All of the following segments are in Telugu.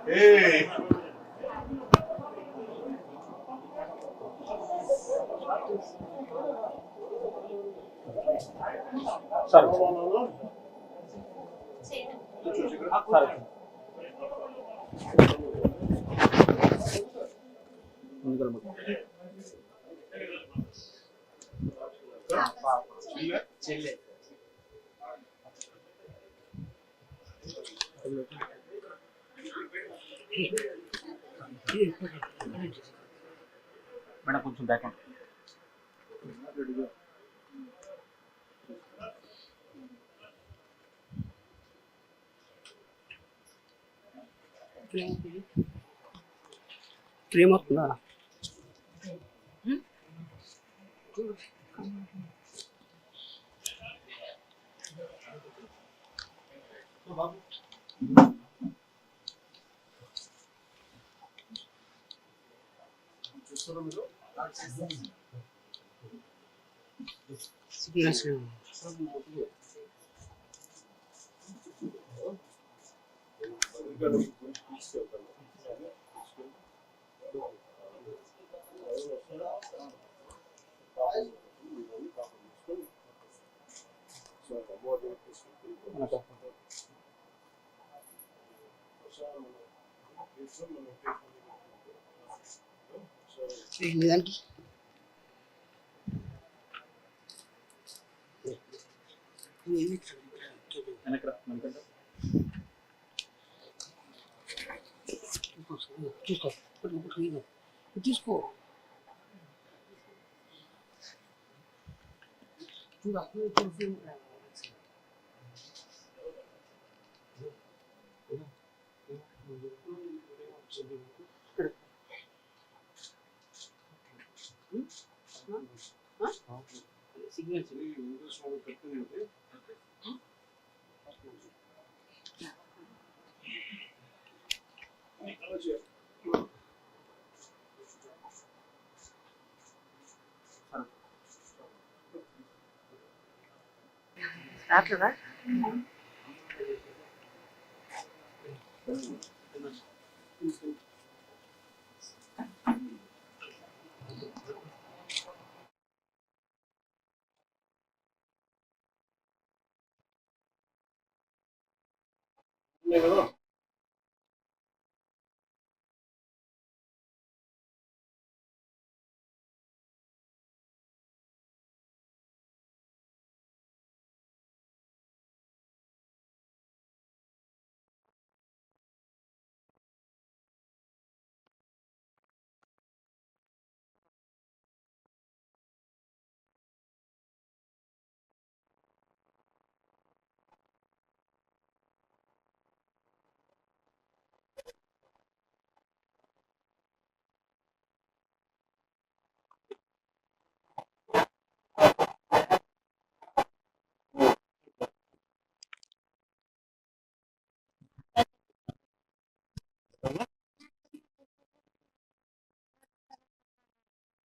సరే సరే చెల్లె మేడం కొంచెం బ్యాక్ క్రీమ్ వస్తుందా? దానికి చూసుకో తీసుకో సిగ్నల్స్ రాట్లేదా?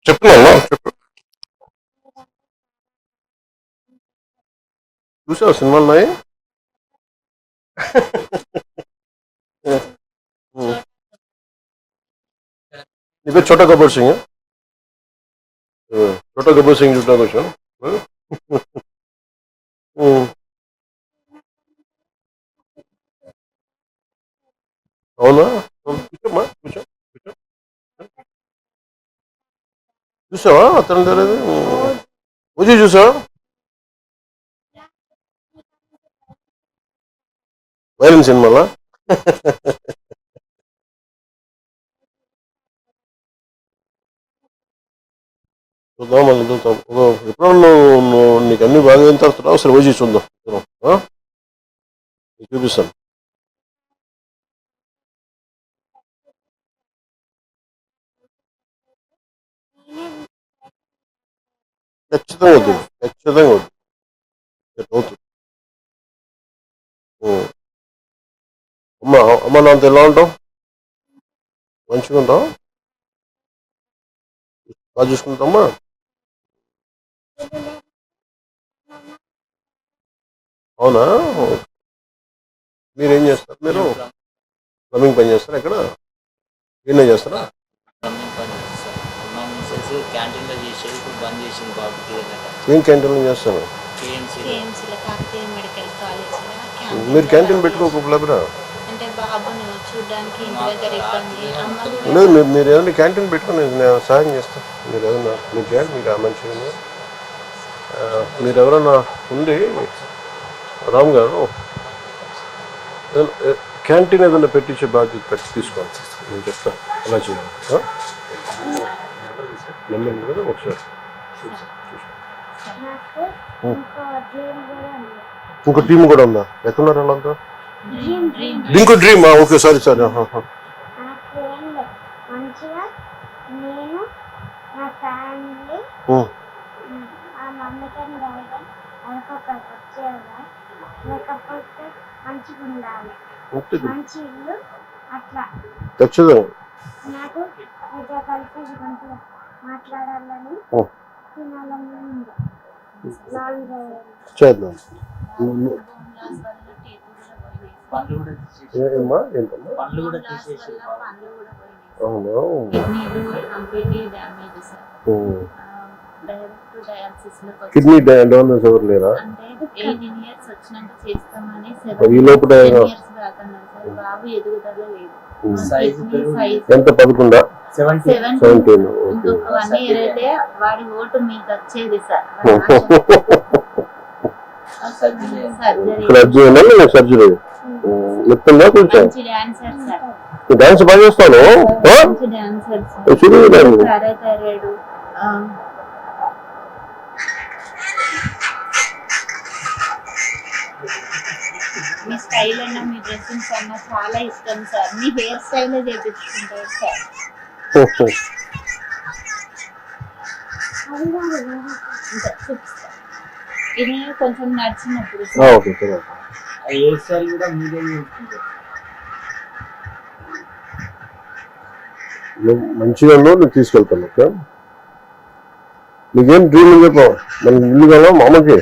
చెప్తున్నా చెప్పు. చూసావు సినిమాలు ఉన్నాయి. నీ పేరు చోటా గబ్బర్ సింగ్. చోటా గబ్బర్ సింగ్ చూడడానికి వచ్చాను. అవునా? కూర్చోమ్మా కూర్చో కూర్చో. చూసావా అతను తెలియదు పూజ చూసావా? వైరన్ సినిమాలా? చూద్దాం మళ్ళీ చూద్దాం. ఎప్పుడో నువ్వు నీకు అన్ని బాగా అయిన తర్వాత ఒకసారి ఓజీ చూద్దాం. నీకు చూపిస్తాను. ఖచ్చితంగా వద్దు, ఖచ్చితంగా వద్దు. అవుతుంది. అమ్మ అమ్మ నాంత ఎలా ఉంటావు? మంచిగా ఉంటావు? బాగా చూసుకుంటామా? అవునా? మీరేం చేస్తారు మీరు? ప్లంబింగ్ పని చేస్తారా ఇక్కడ ఈయన చేస్తారా రన్నింగ్ పని చేస్తుంది సార్. మా మిస్సెస్ క్యాంటీన్లో చేసేది ఇప్పుడు బంద్ చేసింది బాబుకి ఏం క్యాంటీన్లో చేస్తారు కేఎంసీ కేఎంసీలో కాకతీయ మెడికల్ కాలేజీలో మీరు క్యాంటీన్ పెట్టుకోకపోలేదురా అంటే బాబును చూడడానికి ఇంటి దగ్గర ఇబ్బంది అమ్మ కూడా లేదు మీరు ఏదైనా క్యాంటీన్ పెట్టుకుని నేను సహాయం చేస్తాను మీరు ఏదైనా మీరు చేయండి మీకు ఆ మంచిగా ఉంది. మీరు ఎవరైనా ఉండి రామ్ గారు క్యాంటీన్ ఏదైనా పెట్టించే బాధ్యత పెట్టి తీసుకోండి నేను చెప్తాను ఎలా చేయాలి నెంబర్ కదా ఒకసారి నాకు ఇంకో డ్రీమ్ కూడా ఉంది. ఇంకో టీం కూడా ఉందా ఎక్కడున్నారు వాళ్ళంతా డ్రీమ్ ఇంకో డ్రీమ్ ఓకే సారీ సారీ నాకు ఏం లేదు మంచిగా నేను నా ఫ్యామిలీ ఆ మమ్మీకి డాడీ అదొక వచ్చేదా లేకపోతే మంచిగా ఉండాలి మంచి ఇల్లు అట్లా ఖచ్చితంగా నాకు మీతో కలిసి మంచిగా మాట్లాడాలని తినాలని ఉంది లాంగ్ డ్రైవ్ చేద్దాం పనులు కూడా తీసేసి ఏమ్మా ఏంటమ్మా పనులు కూడా తీసేసి అవునా కిడ్నీలు completely damage sir direct dialysis లో కిడ్నీ డోనర్స్ ఎవరు లేరా అంటే 18 ఇయర్స్ వచ్చినాక చేస్తామని ఈ లోపల 10 ఇయర్స్ బ్యాక్ అన్నారు సార్ బాబు ఎదుగుదల లేదు సైజు సైజ్ ఎంత 11 70 17 ఇంకొక 1 ఇయర్ అయితే వాడి ఓటు మీకు వచ్చేది సార్ సర్జరీ సర్జరీ సర్జరీ మొత్తంగా కొంచెం మంచి డాన్సర్ సార్ డాన్స్ బాగా చేస్తాను మంచి డాన్సర్ సార్ పారాథైరాయిడ్ మీ స్టైల్ అన్న మీ డ్రెస్సింగ్స్ అన్న చాలా ఇష్టం సార్ మీ హెయిర్ స్టైల్ చేపించుకుంటారు సార్ ఇంకా చూపిస్తా ఇది కొంచెం నడిచినప్పుడు సార్ ఓకే సరే ఆ హెయిర్ స్టైల్ కూడా మీడియం ఉంటుంది నువ్వు మంచిగా నువ్వు తీసుకెళ్తాను ఓకే నీకేం డ్రీమ్ చెప్పు మన ఇల్లు కదా మామకి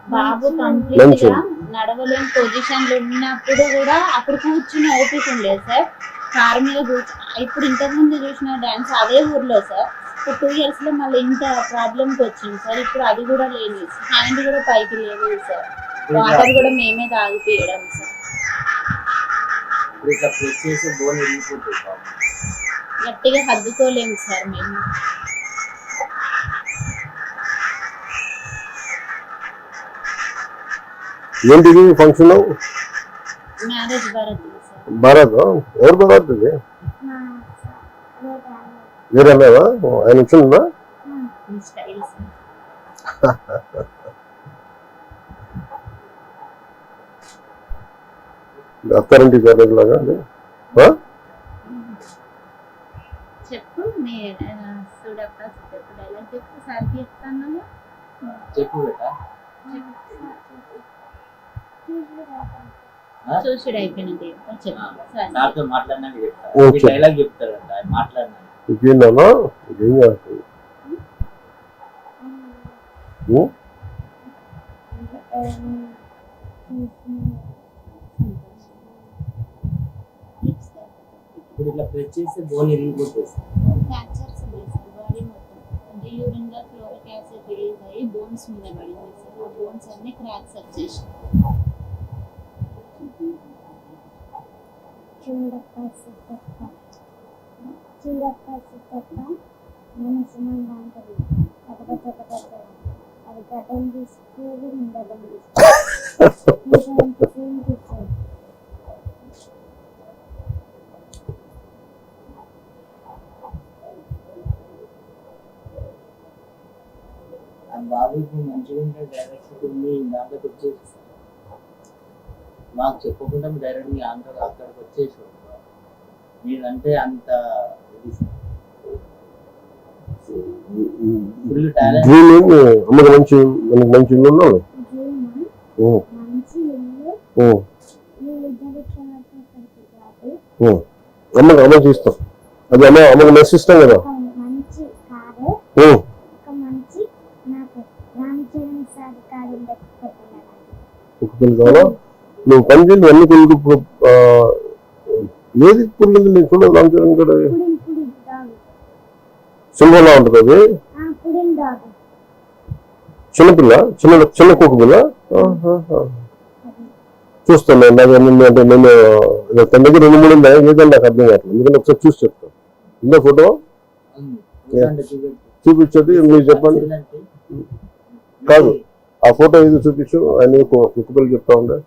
బాబు కంప్లీట్ గా నడవలేని పొజిషన్ లో ఉన్నప్పుడు కూడా అప్పుడు కూర్చుని ఓపిక ఉండేది సార్ కారు మీద ఇప్పుడు ఇంతకు ముందు చూసిన డాన్స్ అదే ఊర్లో సార్ ఇప్పుడు 2 ఇయర్స్ లో మళ్ళీ ఇంత ప్రాబ్లంకి వచ్చింది సార్ ఇప్పుడు అది కూడా లేదు హ్యాండ్ కూడా పైకి లేదు సార్ వాటర్ కూడా మేమే తాగిపోయడం సార్ ఇప్పుడు ఇట్లా ప్రెస్ చేసి బోన్ వెళ్ళిపోతుంది పాపం. గట్టిగా హద్దుకోలేము సార్ మేము ఏంటిది function marriage Bharat sir Bharat ఎవరు భారత్ ఇది వేరే అన్నావా ఆయన వచ్చిందా మీ స్టైల్ సార్ అత్తారింటి గారి లాగా అది చెప్పు మీ చూడప్ప చెప్పు డైలాగ్ చెప్పు సార్కి చెప్తాను చెప్పు బేటా చూసుడు అయిపోయినది చెప్పు సార్ నాతో మాట్లాడినాక చెప్తాను ఓకే. డైలాగ్ చెప్తారంట ఆయన మాట్లాడినా ఇంకేందన్నా ఇంకేం చేస్తుంది ఇప్పుడు ఇట్లా ప్రెస్ చేస్తే బోన్ ఇరిగిపోతుంది ఫ్రాక్చర్స్ ఉన్నాయి సార్ బాడీ మొత్తం అంటే యూరిన్ గా క్లోరిక్ యాసిడ్ రిలీజ్ అయ్యి బోన్స్ మీద పడింది సార్ ఆ బోన్స్ అన్ని క్రాక్స్ వచ్చేసాయి చూడప్ప నేను సుమంగా అంటారు ఒకటి అది గడ్డం తీసుకుని గడ్డం తీసుకుని ఆ బాబు ఇప్పుడు మంచిగా ఉంటే డైరెక్ట్ ఇప్పుడు మీ దాంట్లోకి వచ్చేసి మాకు చెప్పకుండా డైరెక్ట్ మీ ఆంధ్ర అక్కడికి వచ్చేసి మీరంటే అంత ఇది ఫుల్ టాలెంట్ డ్రీమ్ అమ్మకి మంచి మనకి మంచి ఇల్లు ఉన్నాడు మంచి ఇల్లు వీళ్ళిద్దరు కాదు అమ్మకి ఇస్తాం అది అమ్మకి మెస్ ఇస్తాం కదా ఒక మంచి కారు ఒక మంచి నాకు రామ్ చరణ్ సార్ కారు ఒక పిల్లలు కావాలా నువ్వు పని చేసి అన్ని కొనుక్కు ఏది పుడిగింది నేను చూడలేదు రామ్ చరణ్ గారు పుడింగ్ డాగ్. సింహంలా ఉంటుంది అది పుడింగ్ డాగ్. చిన్నపిల్ల చిన్న కుక్క పిల్ల చూస్తాను నాకు అంటే నేను తన దగ్గర 2-3 ఉన్నాయి ఏదంటే నాకు అర్థం కావట్లేదు ఎందుకంటే ఒకసారి చూసి చెప్తాను ఇందా ఫోటో చూపించండి మీరు చెప్పండి కాదు ఆ ఫోటో ఏదో చూపించు ఆయన కుక్క పిల్ల చెప్తా ఉండే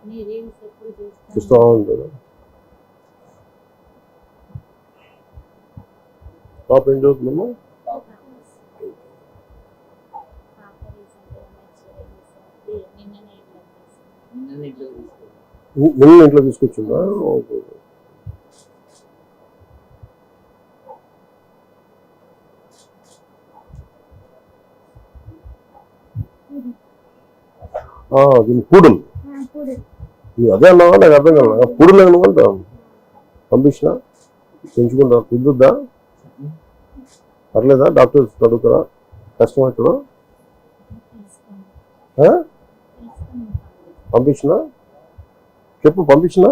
నీ రీల్స్ ఎప్పుడు చూస్తూ ఉంటాడు పాప ఏం చదువుతున్నామా నిన్న ఇంట్లో తీసుకొచ్చిందా ఓకే దీని పూడలు అదే అన్నావా నాకు అర్థం కాదు పూడలు అనుకుంటా పంపించిన పెంచుకుంటా కుదురుద్దా పర్లేదా డాక్టర్స్ అడుగుతారా కష్టం అవుతుందా పంపించిన చెప్పు పంపించిన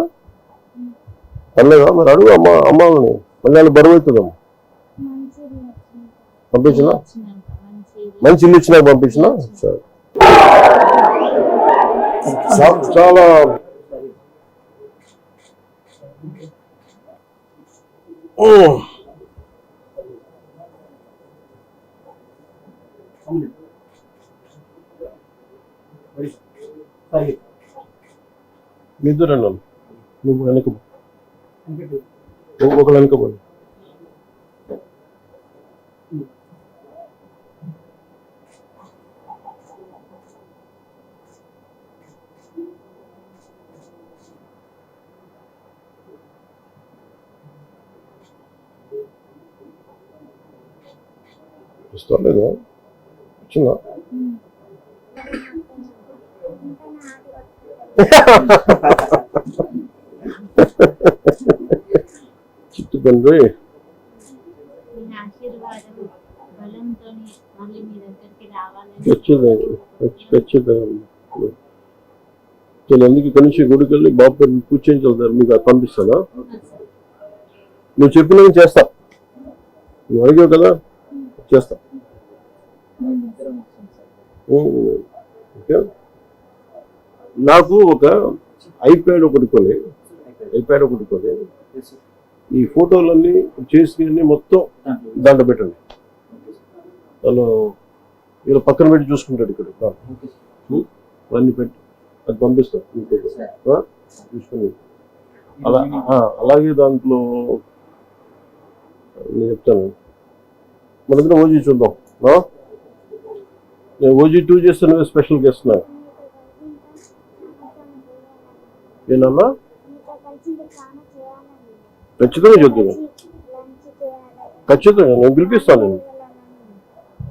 పర్లేదా మరి అడుగు అమ్మాలని మళ్ళీ వాళ్ళు బరువు అవుతుందా పంపించిన మంచి ఇల్లు ఇచ్చినాక పంపించిన సరే చాలా నిద్ర నువ్వు వెనక ఒకళ్ళు వెనకపోయి వస్తలేదా వచ్చిందా చిట్టుకండ్రి ఆశీర్వాదం బలంతో మళ్ళీ మీ దగ్గరికి రావాలని ఖచ్చితంగా నేను అందుకే ఇక్కడి నుంచి గుడికి వెళ్ళి బాబు పూజ చేయించాలి మీకు అది పంపిస్తానా నువ్వు చెప్పినవి చేస్తా నువ్వు అడిగావు కదా చేస్తా ఓకే నాకు ఒక ఐప్యాడ్ ఒకటి కొని ఈ ఫోటోలన్నీ చేసి మొత్తం దాంట్లో పెట్టండి తను ఇలా పక్కన పెట్టి చూసుకుంటాడు ఇక్కడ అన్నీ పెట్టి అది పంపిస్తాను చూసుకుని అలాగే దాంట్లో నేను చెప్తాను మన దగ్గర ఓజీ చూద్దాం నేను ఓజీ 2 చేస్తాను స్పెషల్ గెస్ట్ నా ఏనన్నా ఖచ్చితంగా చెప్తాను ఖచ్చితంగా నేను పిలిపిస్తాను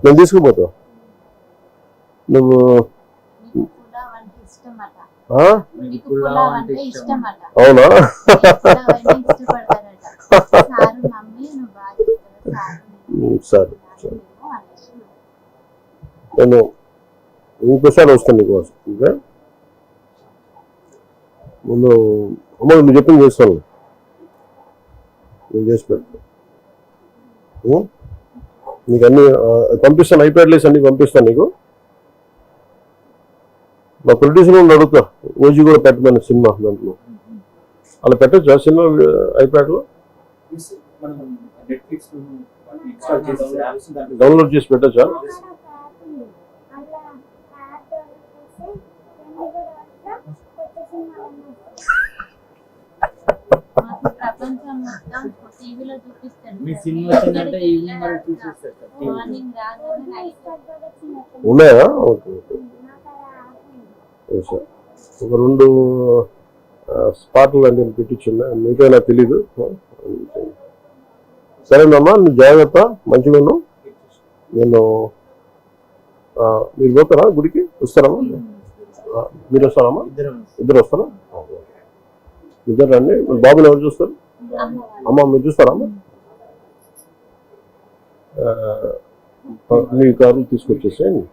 నేను తీసుకుపోతా నువ్వు అవునా సరే నేను ఇంకోసారి వస్తాను నీకోసం ఇంకా ముందు అమ్మ నువ్వు చెప్పింది చేస్తాను నేను చేసి పెడతాను నీకు అన్ని పంపిస్తాను ఐప్యాడ్లేసి అన్ని పంపిస్తాను నీకు మా ప్రొడ్యూసర్ అడుగుతా ఓజీ కూడా పెట్టమని సినిమా దాంట్లో అలా పెట్టచ్చా సినిమా ఐప్యాడ్లో డౌన్లోడ్ చేసి పెట్టచ్చా ప్రపంచం మొత్తం టీవీలో చూపిస్తాడు మార్నింగ్ రాగానే నైట్ ఉన్నాయా ఓకే ఒక 2 స్పాట్లు అంటే పెట్టించున్నా మీతో నాకు తెలీదు సరేనమ్మా నువ్వు జాగ్రత్త మంచిగా ఉన్నావు నేను మీరు పోతారా గుడికి వస్తారమ్మా మీరు వస్తారమ్మా ఇద్దరు వస్తారా ఇద్దరు రండి బాబుని ఎవరు చూస్తారు అమ్మ మీరు చూస్తారమ్మా మీ కారు తీసుకొచ్చేసేయండి.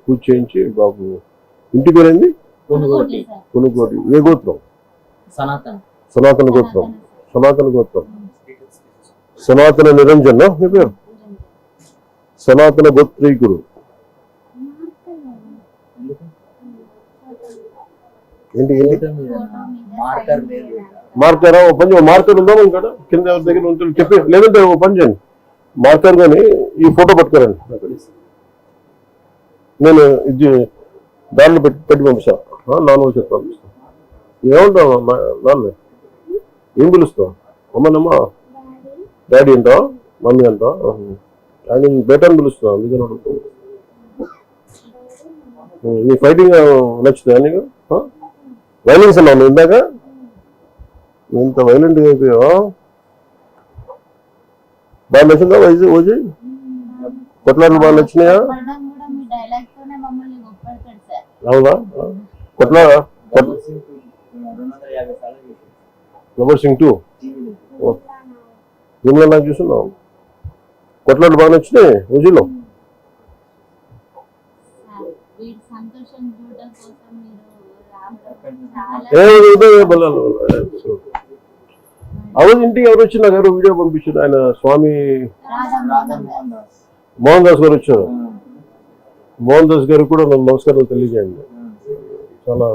పూజ చేయించి బాబు ఇంటి పేరేంది? కొనుగోటి సార్. కొనుగోటి. ఏ గోత్రం? సనాతన సనాతన గోత్రం. సనాతన గోత్రం. సనాతన నిరంజన్ మీ పేరు? సనాతన గోత్రీకుడు. ఎందుకు ఏంటి ఫోటో మీద మార్కర్ లేదు. మార్కర్ ఓ పని చేయండి. మార్కర్ ఉందా ఇక్కడ కింద ఎవరి దగ్గర ఉంటుంది చెప్పి, లేదంటే ఓ పని చేయండి, మార్కర్ కానీ ఈ ఫోటో పట్టుకోరండి. నేను ఇది దానిలో పెట్టి పంపిస్తాను. నాన్న చెప్పి పంపిస్తాను. ఏమంటావు నాన్న? ఏం పిలుస్తావు? అమ్మనమ్మా డాడీ అంటావు, మమ్మీ అంటావు. ఆయన బెటర్ అని పిలుస్తున్నావు, అందుకని అడుగుతావు. నీ ఫైటింగ్ నచ్చుతా నీకు? వైలెన్స్ అన్నావు నువ్వు ఇందాక, ఇంత వైలెంట్గా అయిపోయావా? బాగా నచ్చిందా ఓజీ? కొట్లాటలు బాగా నచ్చినాయా? కొట్టడం కూడా మీ డైలాగ్ తోనే మమ్మల్ని గొప్పడతాడు సార్. అవునా? 250 సార్లు చేశాను. గబ్బర్ సింగ్ 2 దీనిలో నాకు చూస్తున్నావు. కొట్లాటలు బాగా నచ్చినాయి ఓజీలో. సార్, వీడి సంతోషం చూడడం కోసం మీరు రావడం చాలా అవును. ఇంటికి ఎవరు వచ్చి నాకు ఎవరు వీడియో పంపించారు, ఆయన స్వామి మోహన్ దాస్ గారు వచ్చారు. మోహన్ దాస్ గారు కూడా నన్ను నమస్కారాలు తెలియజేయండి. చాలా